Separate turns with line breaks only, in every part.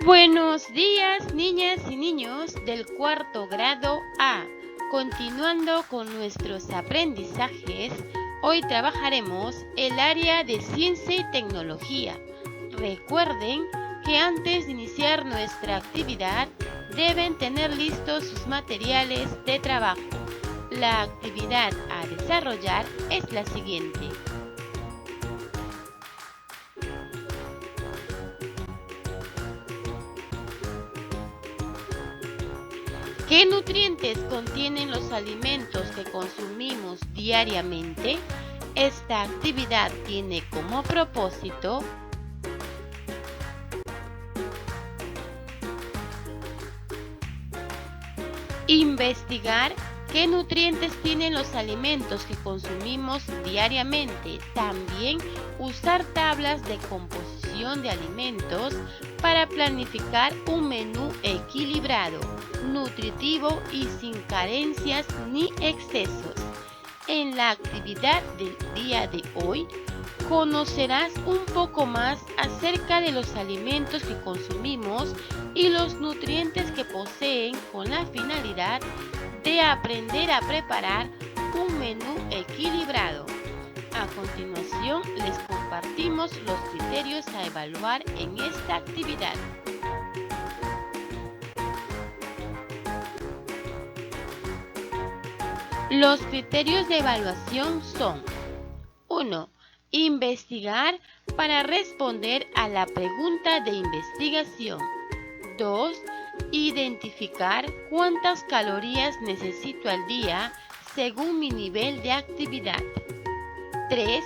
Buenos días, niñas y niños del cuarto grado A. Continuando con nuestros aprendizajes, hoy trabajaremos el área de ciencia y tecnología. Recuerden que antes de iniciar nuestra actividad deben tener listos sus materiales de trabajo. La actividad a desarrollar es la siguiente. ¿Qué nutrientes contienen los alimentos que consumimos diariamente? Esta actividad tiene como propósito investigar qué nutrientes tienen los alimentos que consumimos diariamente. También usar tablas de composición de alimentos para planificar un menú equilibrado, nutritivo y sin carencias ni excesos. En la actividad del día de hoy, conocerás un poco más acerca de los alimentos que consumimos y los nutrientes que poseen con la finalidad de aprender a preparar un menú equilibrado. A continuación, les compartimos los criterios a evaluar en esta actividad. Los criterios de evaluación son: 1. Investigar para responder a la pregunta de investigación. 2. Identificar cuántas calorías necesito al día según mi nivel de actividad. 3.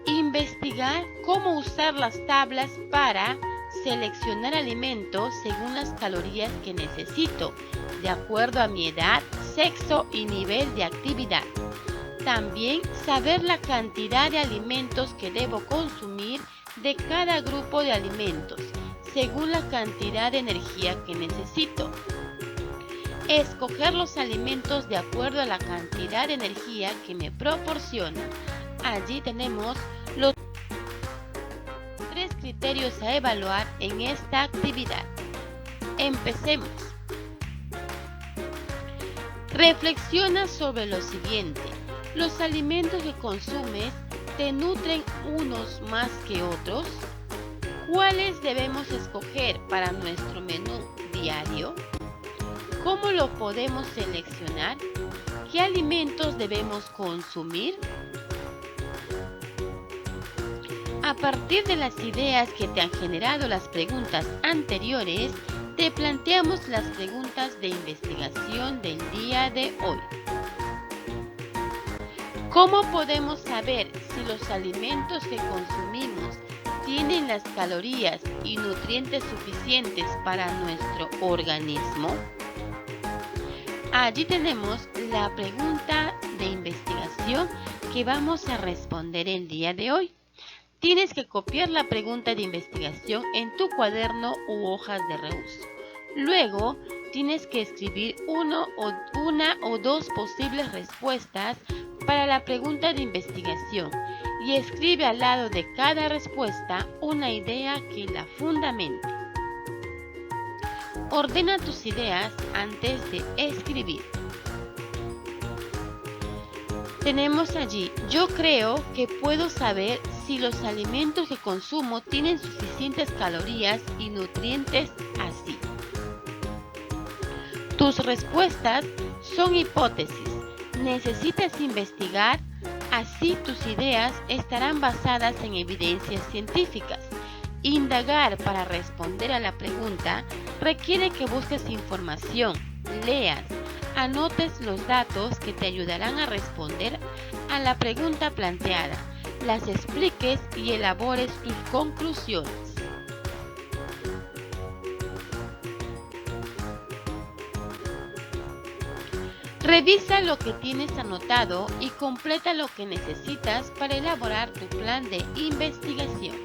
Investigar cómo usar las tablas para seleccionar alimentos según las calorías que necesito, de acuerdo a mi edad, sexo y nivel de actividad. También saber la cantidad de alimentos que debo consumir de cada grupo de alimentos, según la cantidad de energía que necesito. Escoger los alimentos de acuerdo a la cantidad de energía que me proporciona. Allí tenemos los 3 criterios a evaluar en esta actividad. Empecemos. Reflexiona sobre lo siguiente. ¿Los alimentos que consumes te nutren unos más que otros? ¿Cuáles debemos escoger para nuestro menú diario? ¿Cómo lo podemos seleccionar? ¿Qué alimentos debemos consumir? A partir de las ideas que te han generado las preguntas anteriores, te planteamos las preguntas de investigación del día de hoy. ¿Cómo podemos saber si los alimentos que consumimos tienen las calorías y nutrientes suficientes para nuestro organismo? Allí tenemos la pregunta de investigación que vamos a responder el día de hoy. Tienes que copiar la pregunta de investigación en tu cuaderno u hojas de reuso. Luego, tienes que escribir una o dos posibles respuestas para la pregunta de investigación y escribe al lado de cada respuesta una idea que la fundamente. Ordena tus ideas antes de escribir. Tenemos allí: yo creo que puedo saber si los alimentos que consumo tienen suficientes calorías y nutrientes así. Tus respuestas son hipótesis. Necesitas investigar, así tus ideas estarán basadas en evidencias científicas. Indagar para responder a la pregunta requiere que busques información, leas, anotes los datos que te ayudarán a responder a la pregunta planteada, las expliques y elabores tus conclusiones. Revisa lo que tienes anotado y completa lo que necesitas para elaborar tu plan de investigación.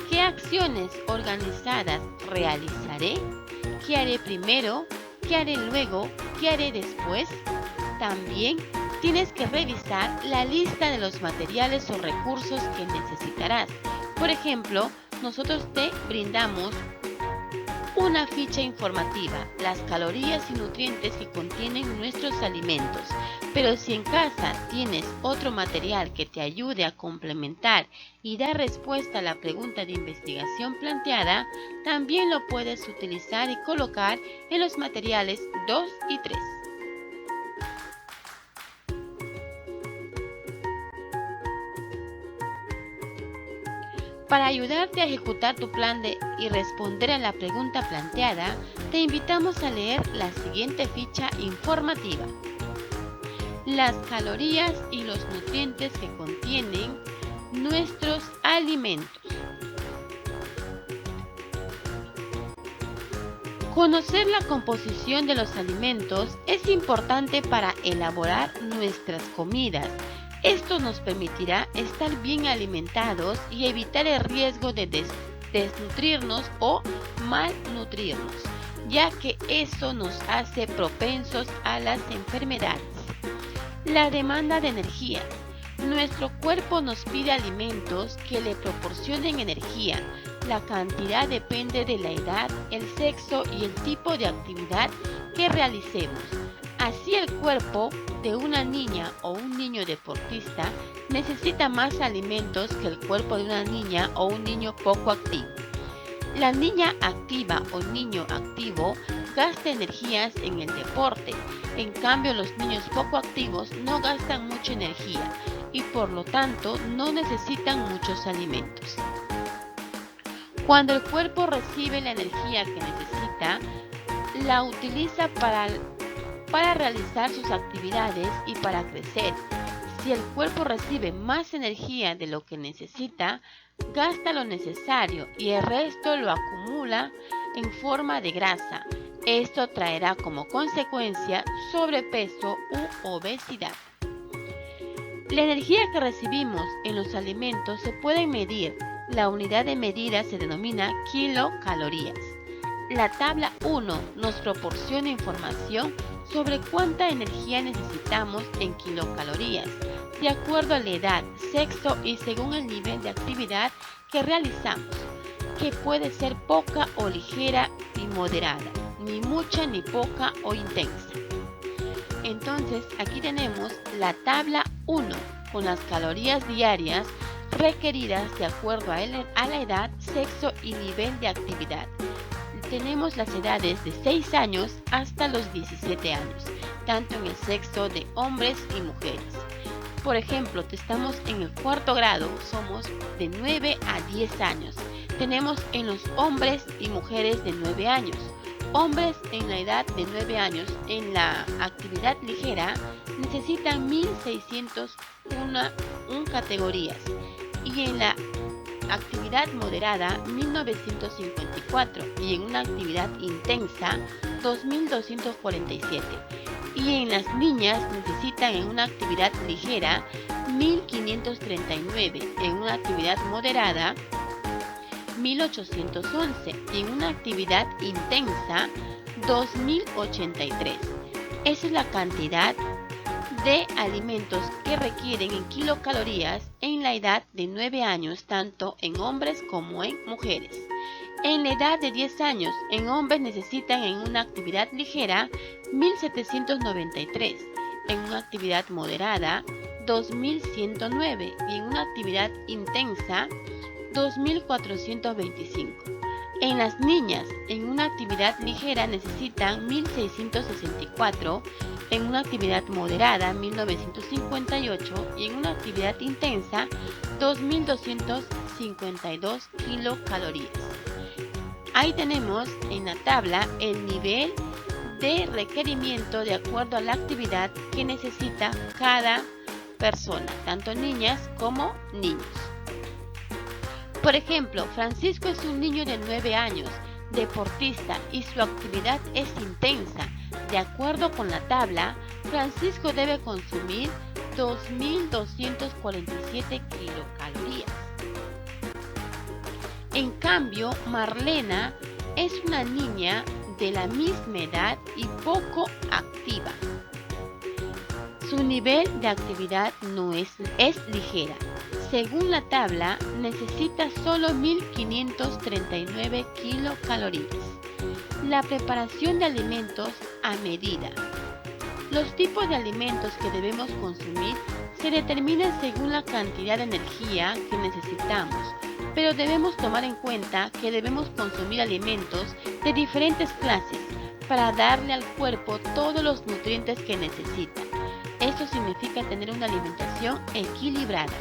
¿Qué acciones organizadas realizaré? ¿Qué haré primero? ¿Qué haré luego? ¿Qué haré después? También tienes que revisar la lista de los materiales o recursos que necesitarás. Por ejemplo, nosotros te brindamos una ficha informativa, las calorías y nutrientes que contienen nuestros alimentos. Pero si en casa tienes otro material que te ayude a complementar y dar respuesta a la pregunta de investigación planteada, también lo puedes utilizar y colocar en los materiales 2 y 3. Para ayudarte a ejecutar tu plan y responder a la pregunta planteada, te invitamos a leer la siguiente ficha informativa. Las calorías y los nutrientes que contienen nuestros alimentos. Conocer la composición de los alimentos es importante para elaborar nuestras comidas. Esto nos permitirá estar bien alimentados y evitar el riesgo de desnutrirnos o malnutrirnos, ya que eso nos hace propensos a las enfermedades. La demanda de energía. Nuestro cuerpo nos pide alimentos que le proporcionen energía. La cantidad depende de la edad, el sexo y el tipo de actividad que realicemos. Así, el cuerpo de una niña o un niño deportista necesita más alimentos que el cuerpo de una niña o un niño poco activo. La niña activa o niño activo gasta energías en el deporte. En cambio, los niños poco activos no gastan mucha energía y por lo tanto no necesitan muchos alimentos. Cuando el cuerpo recibe la energía que necesita, la utiliza para realizar sus actividades y para crecer. Si el cuerpo recibe más energía de lo que necesita, gasta lo necesario y el resto lo acumula en forma de grasa. Esto traerá como consecuencia sobrepeso u obesidad. La energía que recibimos en los alimentos se puede medir. La unidad de medida se denomina kilocalorías. La tabla 1 nos proporciona información sobre cuánta energía necesitamos en kilocalorías, de acuerdo a la edad, sexo y según el nivel de actividad que realizamos, que puede ser poca o ligera y moderada, ni mucha ni poca o intensa. Entonces, aquí tenemos la tabla 1 con las calorías diarias requeridas de acuerdo a la edad, sexo y nivel de actividad. Tenemos las edades de 6 años hasta los 17 años, tanto en el sexo de hombres y mujeres. Por ejemplo, estamos en el 4º grado, somos de 9 a 10 años. Tenemos en los hombres y mujeres de 9 años. Hombres en la edad de 9 años en la actividad ligera necesitan 1601 categorías y en la actividad moderada 1954 y en una actividad intensa 2247 y en las niñas necesitan en una actividad ligera 1539, en una actividad moderada 1811 y en una actividad intensa 2083. Esa es la cantidad de alimentos que requieren en kilocalorías en la edad de 9 años, tanto en hombres como en mujeres. En la edad de 10 años, en hombres necesitan en una actividad ligera 1793, en una actividad moderada 2109 y en una actividad intensa 2425. En las niñas, en una actividad ligera necesitan 1664, en una actividad moderada 1958 y en una actividad intensa 2252 kilocalorías. Ahí tenemos en la tabla el nivel de requerimiento de acuerdo a la actividad que necesita cada persona, tanto niñas como niños. Por ejemplo, Francisco es un niño de 9 años, deportista y su actividad es intensa. De acuerdo con la tabla, Francisco debe consumir 2.247 kilocalorías. En cambio, Marlena es una niña de la misma edad y poco activa. Su nivel de actividad no es ligera. Según la tabla, necesita solo 1539 kilocalorías. La preparación de alimentos a medida. Los tipos de alimentos que debemos consumir se determinan según la cantidad de energía que necesitamos, pero debemos tomar en cuenta que debemos consumir alimentos de diferentes clases para darle al cuerpo todos los nutrientes que necesita. Esto significa tener una alimentación equilibrada.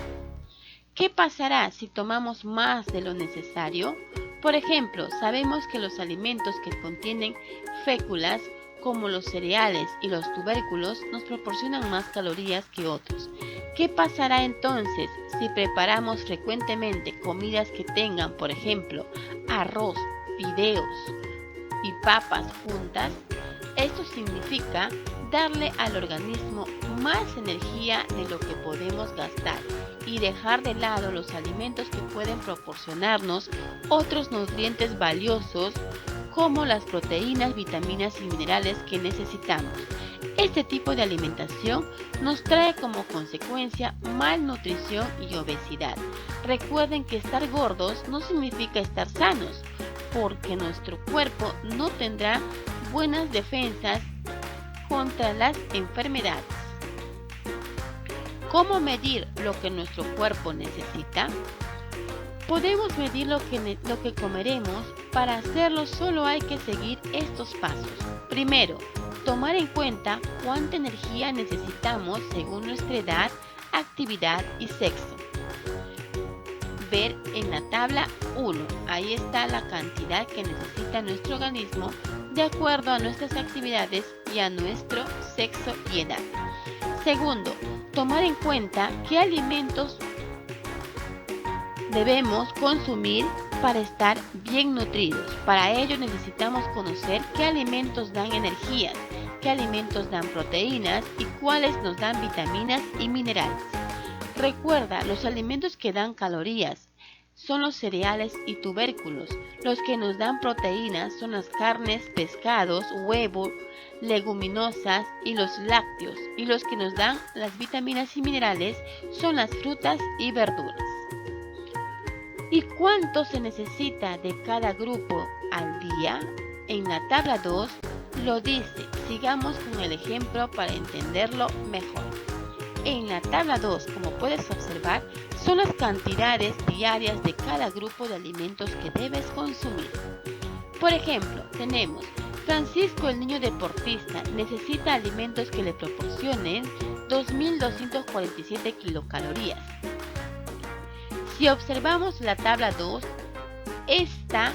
¿Qué pasará si tomamos más de lo necesario? Por ejemplo, sabemos que los alimentos que contienen féculas, como los cereales y los tubérculos, nos proporcionan más calorías que otros. ¿Qué pasará entonces si preparamos frecuentemente comidas que tengan, por ejemplo, arroz, fideos y papas juntas? Esto significa darle al organismo más energía de lo que podemos gastar y dejar de lado los alimentos que pueden proporcionarnos otros nutrientes valiosos como las proteínas, vitaminas y minerales que necesitamos. Este tipo de alimentación nos trae como consecuencia malnutrición y obesidad. Recuerden que estar gordos no significa estar sanos, porque nuestro cuerpo no tendrá buenas defensas contra las enfermedades. ¿Cómo medir lo que nuestro cuerpo necesita? Podemos medir lo que comeremos. Para hacerlo solo hay que seguir estos pasos. Primero, tomar en cuenta cuánta energía necesitamos según nuestra edad, actividad y sexo. Ver en la tabla 1, ahí está la cantidad que necesita nuestro organismo de acuerdo a nuestras actividades y a nuestro sexo y edad. Segundo, tomar en cuenta qué alimentos debemos consumir para estar bien nutridos. Para ello necesitamos conocer qué alimentos dan energías, qué alimentos dan proteínas y cuáles nos dan vitaminas y minerales. Recuerda, los alimentos que dan calorías son los cereales y tubérculos. Los que nos dan proteínas son las carnes, pescados, huevos, leguminosas y los lácteos. Y los que nos dan las vitaminas y minerales son las frutas y verduras. ¿Y cuánto se necesita de cada grupo al día? En la tabla 2 lo dice. Sigamos con el ejemplo para entenderlo mejor. En la tabla 2, como puedes observar, son las cantidades diarias de cada grupo de alimentos que debes consumir. Por ejemplo, tenemos Francisco, el niño deportista, necesita alimentos que le proporcionen 2.247 kilocalorías. Si observamos la tabla 2, esta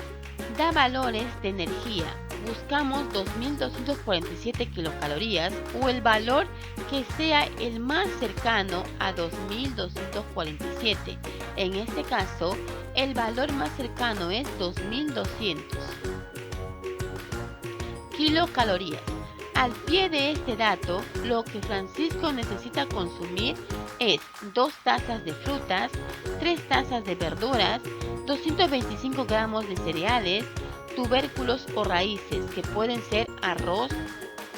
da valores de energía. Buscamos 2.247 kilocalorías o el valor que sea el más cercano a 2.247. En este caso, el valor más cercano es 2.200 kilocalorías. Al pie de este dato, lo que Francisco necesita consumir es 2 tazas de frutas, 3 tazas de verduras, 225 gramos de cereales, tubérculos o raíces que pueden ser arroz,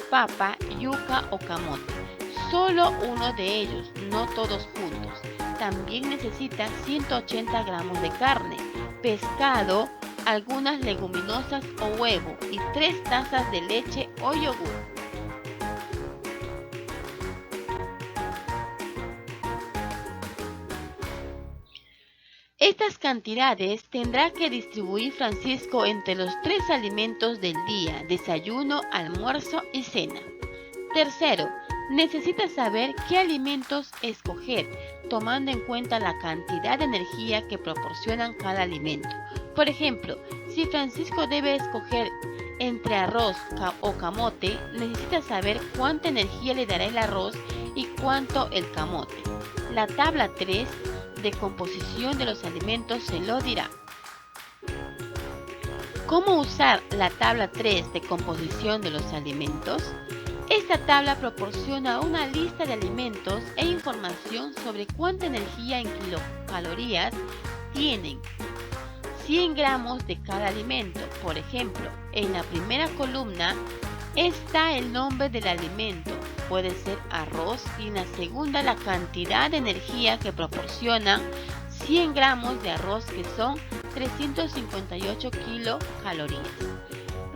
papa, yuca o camote. Solo uno de ellos, no todos juntos. También necesita 180 gramos de carne, pescado, algunas leguminosas o huevo y 3 tazas de leche o yogur. Estas cantidades tendrá que distribuir Francisco entre los 3 alimentos del día: desayuno, almuerzo y cena. Tercero, necesita saber qué alimentos escoger, tomando en cuenta la cantidad de energía que proporcionan cada alimento. Por ejemplo, si Francisco debe escoger entre arroz o camote, necesita saber cuánta energía le dará el arroz y cuánto el camote. La tabla 3 de composición de los alimentos se lo dirá. ¿Cómo usar la tabla 3 de composición de los alimentos? Esta tabla proporciona una lista de alimentos e información sobre cuánta energía en kilocalorías tienen 100 gramos de cada alimento. Por ejemplo, en la primera columna está el nombre del alimento, puede ser arroz, y en la segunda la cantidad de energía que proporcionan 100 gramos de arroz, que son 358 kilocalorías.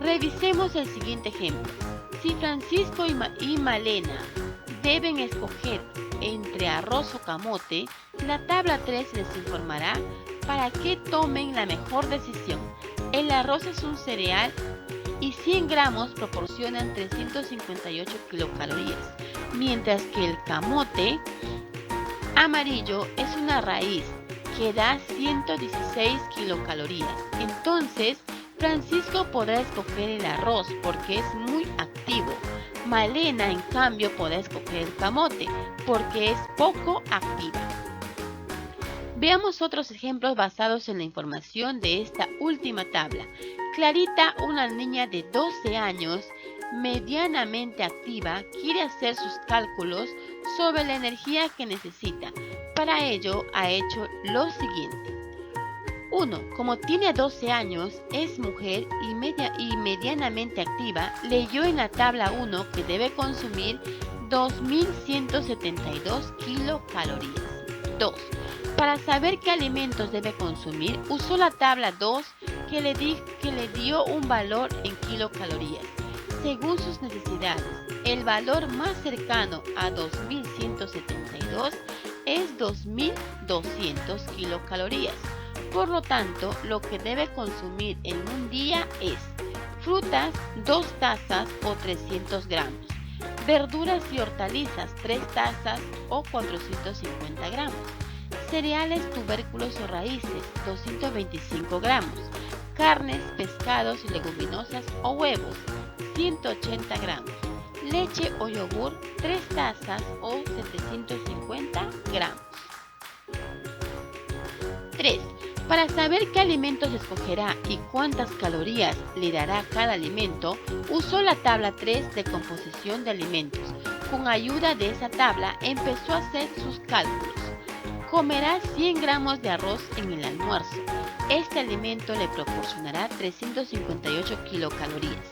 Revisemos el siguiente ejemplo. Si Francisco y Malena deben escoger entre arroz o camote, la tabla 3 les informará para que tomen la mejor decisión. El arroz es un cereal y 100 gramos proporcionan 358 kilocalorías, mientras que el camote amarillo es una raíz que da 116 kilocalorías. Entonces, Francisco podrá escoger el arroz porque es muy activo. Malena, en cambio, podrá escoger el camote porque es poco activa. Veamos otros ejemplos basados en la información de esta última tabla. Clarita, una niña de 12 años, medianamente activa, quiere hacer sus cálculos sobre la energía que necesita. Para ello, ha hecho lo siguiente. 1. Como tiene 12 años, es mujer y medianamente activa, leyó en la tabla 1 que debe consumir 2.172 kilocalorías. 2. Para saber qué alimentos debe consumir, usó la tabla 2 que le dio un valor en kilocalorías. Según sus necesidades, el valor más cercano a 2.172 es 2.200 kilocalorías. Por lo tanto, lo que debe consumir en un día es frutas 2 tazas o 300 gramos, verduras y hortalizas 3 tazas o 450 gramos, cereales, tubérculos o raíces 225 gramos, carnes, pescados y leguminosas o huevos 180 gramos, leche o yogur 3 tazas o 750 gramos. 3. Para saber qué alimentos escogerá y cuántas calorías le dará cada alimento, usó la tabla 3 de composición de alimentos. Con ayuda de esa tabla empezó a hacer sus cálculos. Comerá 100 gramos de arroz en el almuerzo. Este alimento le proporcionará 358 kilocalorías.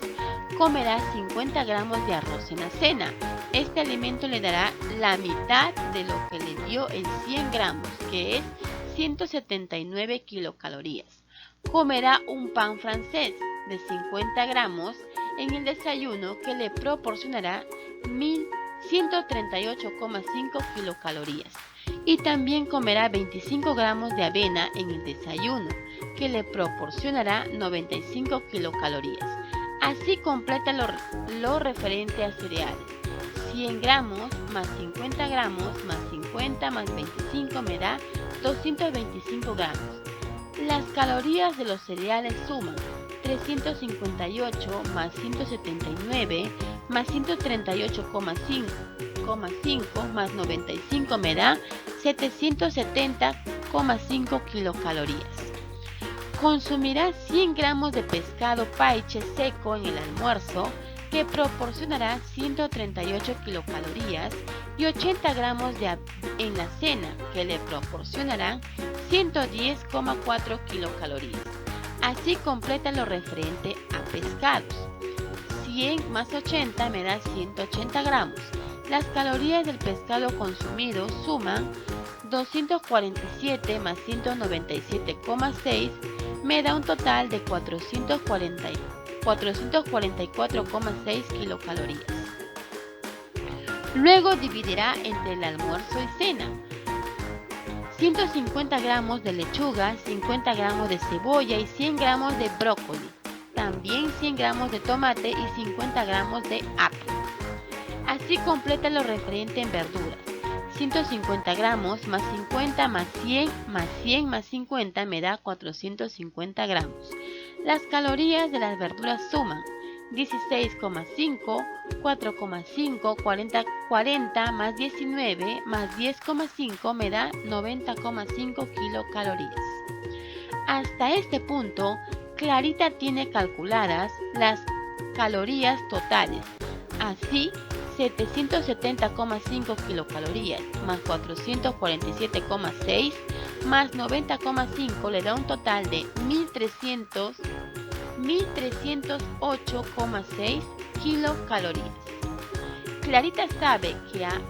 Comerá 50 gramos de arroz en la cena. Este alimento le dará la mitad de lo que le dio en 100 gramos, que es 179 kilocalorías. Comerá un pan francés de 50 gramos en el desayuno que le proporcionará 138,5 kilocalorías. Y también comerá 25 gramos de avena en el desayuno que le proporcionará 95 kilocalorías. Así completa lo referente a cereales. 100 gramos más 50 gramos más 50 más 25 me da 225 gramos. Las calorías de los cereales suman 358 más 179 más 138,5 más 95 me da 770,5 kilocalorías. Consumirá 100 gramos de pescado paiche seco en el almuerzo que proporcionará 138 kilocalorías y 80 gramos en la cena que le proporcionarán 110,4 kilocalorías. Así completa lo referente a pescados. 100 más 80 me da 180 gramos. Las calorías del pescado consumido suman 247 más 197,6 me da un total de 444,6 kilocalorías. Luego dividirá entre el almuerzo y cena. 150 gramos de lechuga, 50 gramos de cebolla y 100 gramos de brócoli. También 100 gramos de tomate y 50 gramos de apio. Así completa lo referente en verduras. 150 gramos más 50 más 100 más 100 más 50 me da 450 gramos. Las calorías de las verduras suman 16,5, 4,5, 40 más 19 más 10,5 me da 90,5 kilocalorías. Hasta este punto, Clarita tiene calculadas las calorías totales. Así, 770,5 kilocalorías más 447,6 más 90,5 le da un total de 1.308,6 kilocalorías. Clarita sabe que a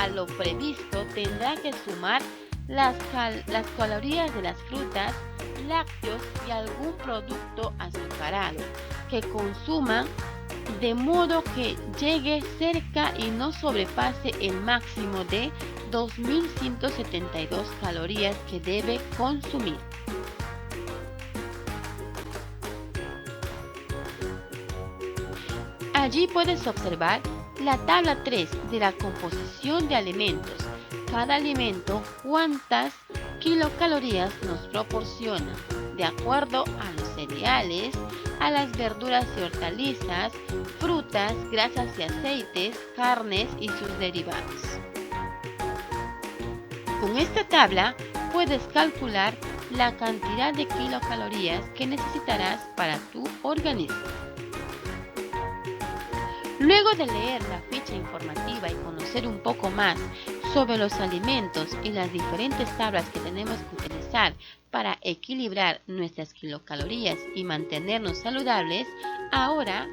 lo previsto tendrá que sumar las calorías de las frutas, lácteos y algún producto azucarado que consuman de modo que llegue cerca y no sobrepase el máximo de 2.172 calorías que debe consumir. Allí puedes observar la tabla 3 de la composición de alimentos. Cada alimento, cuántas kilocalorías nos proporciona, de acuerdo a los cereales, a las verduras y hortalizas, frutas, grasas y aceites, carnes y sus derivados. Con esta tabla puedes calcular la cantidad de kilocalorías que necesitarás para tu organismo. Luego de leer la ficha informativa y conocer un poco más sobre los alimentos y las diferentes tablas que tenemos que utilizar para equilibrar nuestras kilocalorías y mantenernos saludables, ahora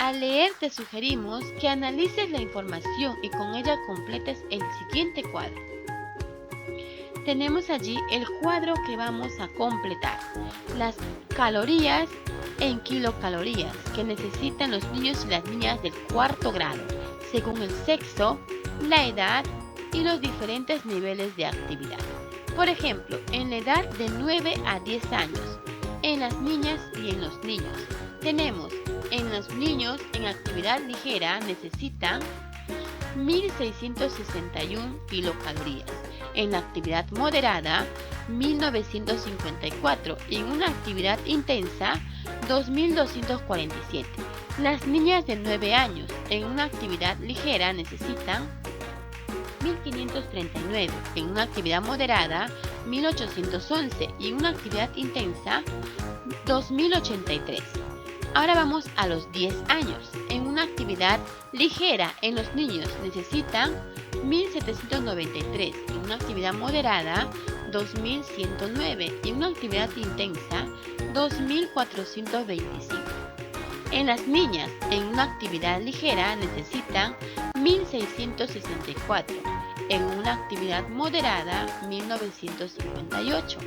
al leer te sugerimos que analices la información y con ella completes el siguiente cuadro. Tenemos allí el cuadro que vamos a completar. Las calorías en kilocalorías que necesitan los niños y las niñas del cuarto grado, según el sexo, la edad y los diferentes niveles de actividad. Por ejemplo, en la edad de 9 a 10 años, en las niñas y en los niños, tenemos en los niños en actividad ligera necesitan 1.661 kilocalorías. En la actividad moderada, 1.954 y en una actividad intensa, 2.247. Las niñas de 9 años en una actividad ligera necesitan 1.539, en una actividad moderada, 1.811 y en una actividad intensa, 2.083. Ahora vamos a los 10 años. En una actividad ligera en los niños necesitan 1.793, en una actividad moderada 2.109 y en una actividad intensa 2.425. En las niñas en una actividad ligera necesitan 1.664, en una actividad moderada 1.958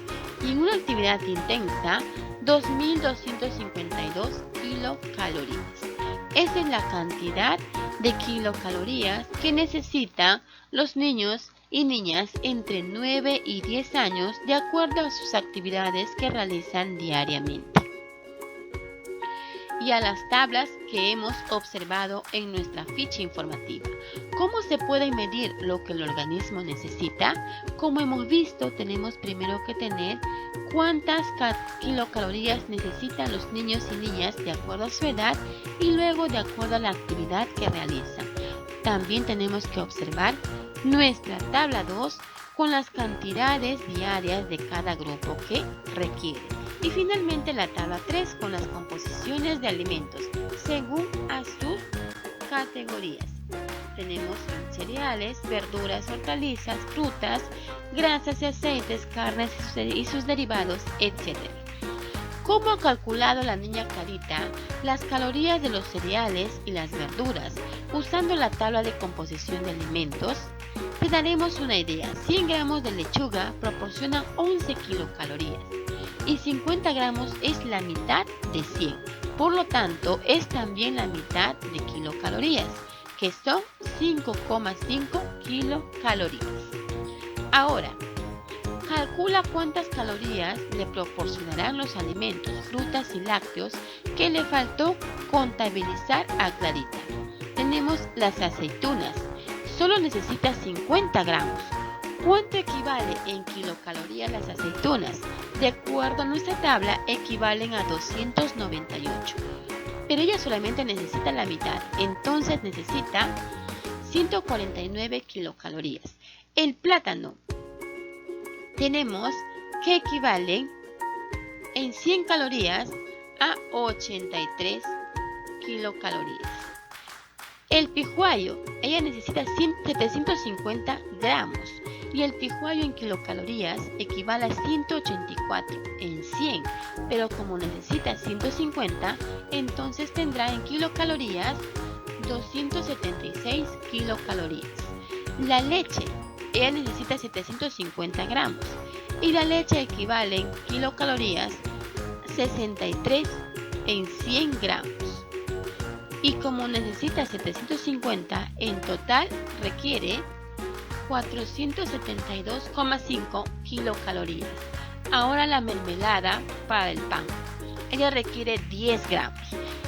y en una actividad intensa 2.252 kilocalorías. Esa es la cantidad de kilocalorías que necesitan los niños y niñas entre 9 y 10 años de acuerdo a sus actividades que realizan diariamente y a las tablas que hemos observado en nuestra ficha informativa. ¿Cómo se puede medir lo que el organismo necesita? Como hemos visto, tenemos primero que tener cuántas kilocalorías necesitan los niños y niñas de acuerdo a su edad y luego de acuerdo a la actividad que realizan. También tenemos que observar nuestra tabla 2 con las cantidades diarias de cada grupo que requiere. Y finalmente la tabla 3 con las composiciones de alimentos según a sus categorías. Tenemos cereales, verduras, hortalizas, frutas, grasas y aceites, carnes y sus derivados, etc. ¿Cómo ha calculado la niña Clarita las calorías de los cereales y las verduras usando la tabla de composición de alimentos? Te daremos una idea. 100 gramos de lechuga proporcionan 11 kilocalorías y 50 gramos es la mitad de 100. Por lo tanto, es también la mitad de kilocalorías, que son 5,5 kilocalorías. Ahora, calcula cuántas calorías le proporcionarán los alimentos, frutas y lácteos que le faltó contabilizar a Clarita. Tenemos las aceitunas. Solo necesita 50 gramos. ¿Cuánto equivale en kilocalorías las aceitunas? De acuerdo a nuestra tabla, equivalen a 298. Pero ella solamente necesita la mitad, entonces necesita 149 kilocalorías. El plátano tenemos que equivalen en 100 calorías a 83 kilocalorías. El pihuayo, ella necesita 750 gramos y el pihuayo en kilocalorías equivale a 184 en 100, pero como necesita 150, entonces tendrá en kilocalorías 276 kilocalorías. La leche, ella necesita 750 gramos. y la leche equivale en kilocalorías 63 en 100 gramos. Y como necesita 750, en total requiere 472,5 kilocalorías. Ahora la mermelada para el pan. Ella requiere 10 gramos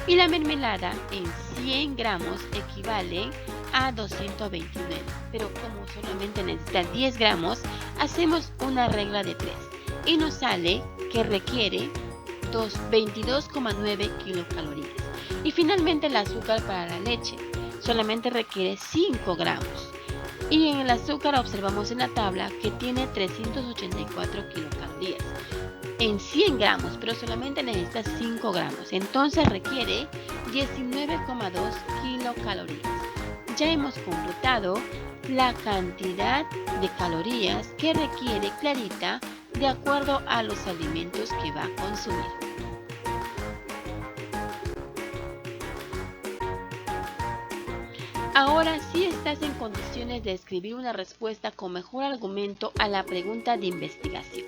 y la mermelada en 100 gramos equivale a 229. Pero como solamente necesita 10 gramos, hacemos una regla de 3 y nos sale que requiere 22,9 kilocalorías. Y finalmente el azúcar para la leche solamente requiere 5 gramos. Y en el azúcar observamos en la tabla que tiene 384 kilocalorías en 100 gramos, pero solamente necesita 5 gramos. Entonces requiere 19,2 kilocalorías. Ya hemos completado la cantidad de calorías que requiere Clarita de acuerdo a los alimentos que va a consumir. Ahora sí estás en condiciones de escribir una respuesta con mejor argumento a la pregunta de investigación.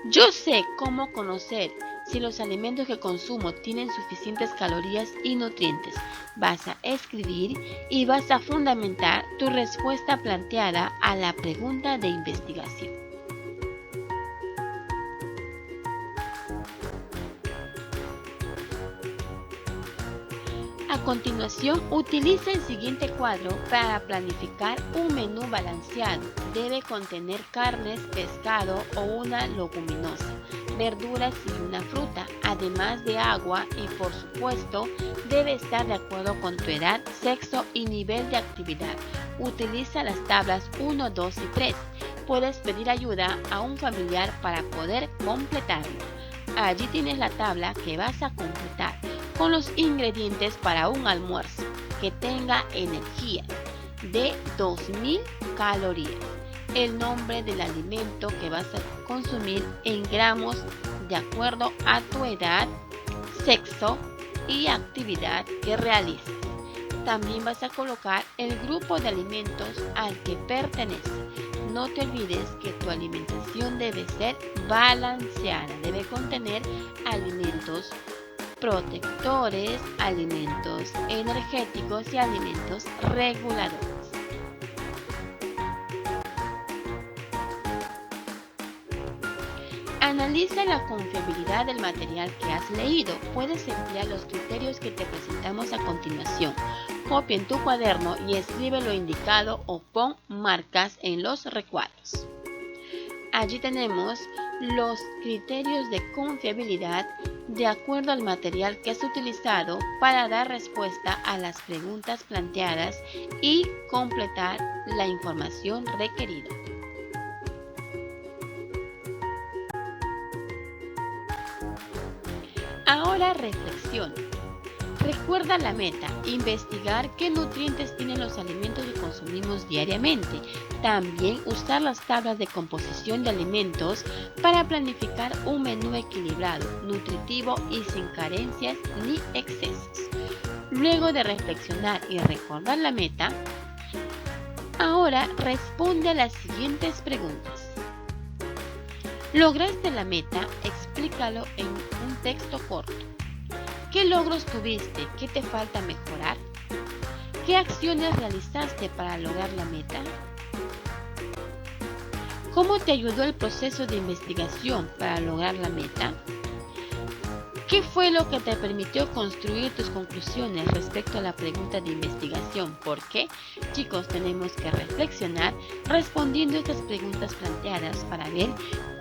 Yo sé cómo conocer si los alimentos que consumo tienen suficientes calorías y nutrientes. Vas a escribir y vas a fundamentar tu respuesta planteada a la pregunta de investigación. A continuación, utiliza el siguiente cuadro para planificar un menú balanceado. Debe contener carnes, pescado o una leguminosa, verduras y una fruta, además de agua y, por supuesto, debe estar de acuerdo con tu edad, sexo y nivel de actividad. Utiliza las tablas 1, 2 y 3. Puedes pedir ayuda a un familiar para poder completarlo. Allí tienes la tabla que vas a completar con los ingredientes para un almuerzo que tenga energía de 2000 calorías. El nombre del alimento que vas a consumir en gramos de acuerdo a tu edad, sexo y actividad que realices. También vas a colocar el grupo de alimentos al que pertenece. No te olvides que tu alimentación debe ser balanceada. Debe contener alimentos protectores, alimentos energéticos y alimentos reguladores. Analiza la confiabilidad del material que has leído. Puedes emplear los criterios que te presentamos a continuación. Copia en tu cuaderno y escribe lo indicado o pon marcas en los recuadros. Allí tenemos los criterios de confiabilidad de acuerdo al material que has utilizado para dar respuesta a las preguntas planteadas y completar la información requerida. Ahora reflexiona. Recuerda la meta, investigar qué nutrientes tienen los alimentos que consumimos diariamente. También usar las tablas de composición de alimentos para planificar un menú equilibrado, nutritivo y sin carencias ni excesos. Luego de reflexionar y recordar la meta, ahora responde a las siguientes preguntas. ¿Lograste la meta? Explícalo en un texto corto. ¿Qué logros tuviste? ¿Qué te falta mejorar? ¿Qué acciones realizaste para lograr la meta? ¿Cómo te ayudó el proceso de investigación para lograr la meta? ¿Qué fue lo que te permitió construir tus conclusiones respecto a la pregunta de investigación? ¿Por qué? Chicos, tenemos que reflexionar respondiendo estas preguntas planteadas para ver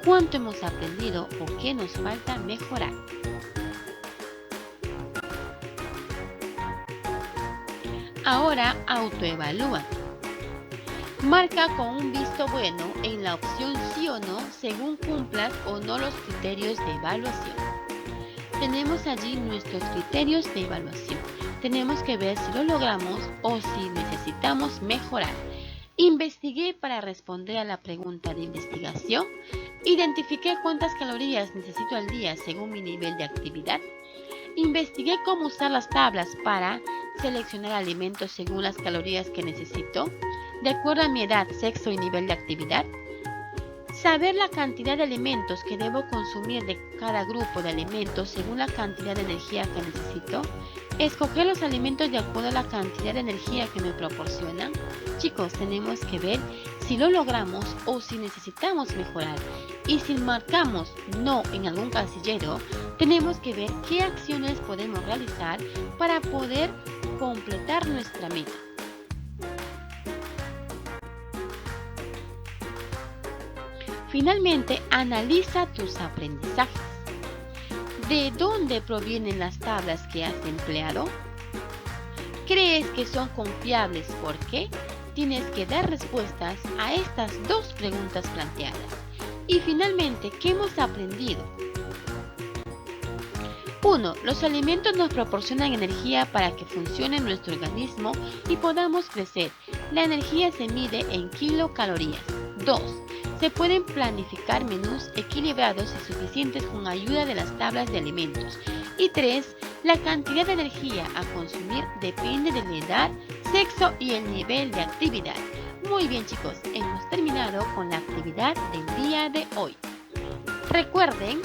cuánto hemos aprendido o qué nos falta mejorar. Ahora autoevalúa. Marca con un visto bueno en la opción sí o no según cumplas o no los criterios de evaluación. Tenemos allí nuestros criterios de evaluación. Tenemos que ver si lo logramos o si necesitamos mejorar. Investigué para responder a la pregunta de investigación. Identifiqué cuántas calorías necesito al día según mi nivel de actividad. Investigué cómo usar las tablas para seleccionar alimentos según las calorías que necesito, de acuerdo a mi edad, sexo y nivel de actividad. Saber la cantidad de alimentos que debo consumir de cada grupo de alimentos según la cantidad de energía que necesito. Escoger los alimentos de acuerdo a la cantidad de energía que me proporcionan. Chicos, tenemos que ver si lo logramos o si necesitamos mejorar. Y si marcamos no en algún casillero, tenemos que ver qué acciones podemos realizar para poder completar nuestra meta. Finalmente, analiza tus aprendizajes. ¿De dónde provienen las tablas que has empleado? ¿Crees que son confiables? ¿Por qué? Tienes que dar respuestas a estas dos preguntas planteadas. Y finalmente, ¿qué hemos aprendido? 1. Los alimentos nos proporcionan energía para que funcione nuestro organismo y podamos crecer. La energía se mide en kilocalorías. 2. Se pueden planificar menús equilibrados y suficientes con ayuda de las tablas de alimentos. Y 3. La cantidad de energía a consumir depende de la edad, sexo y el nivel de actividad. Muy bien, chicos, hemos terminado con la actividad del día de hoy. Recuerden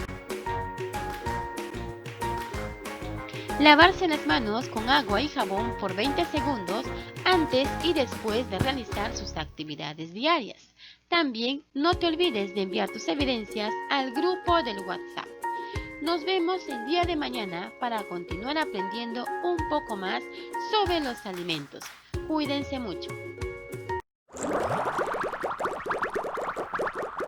lavarse las manos con agua y jabón por 20 segundos antes y después de realizar sus actividades diarias. También no te olvides de enviar tus evidencias al grupo del WhatsApp. Nos vemos el día de mañana para continuar aprendiendo un poco más sobre los alimentos. Cuídense mucho.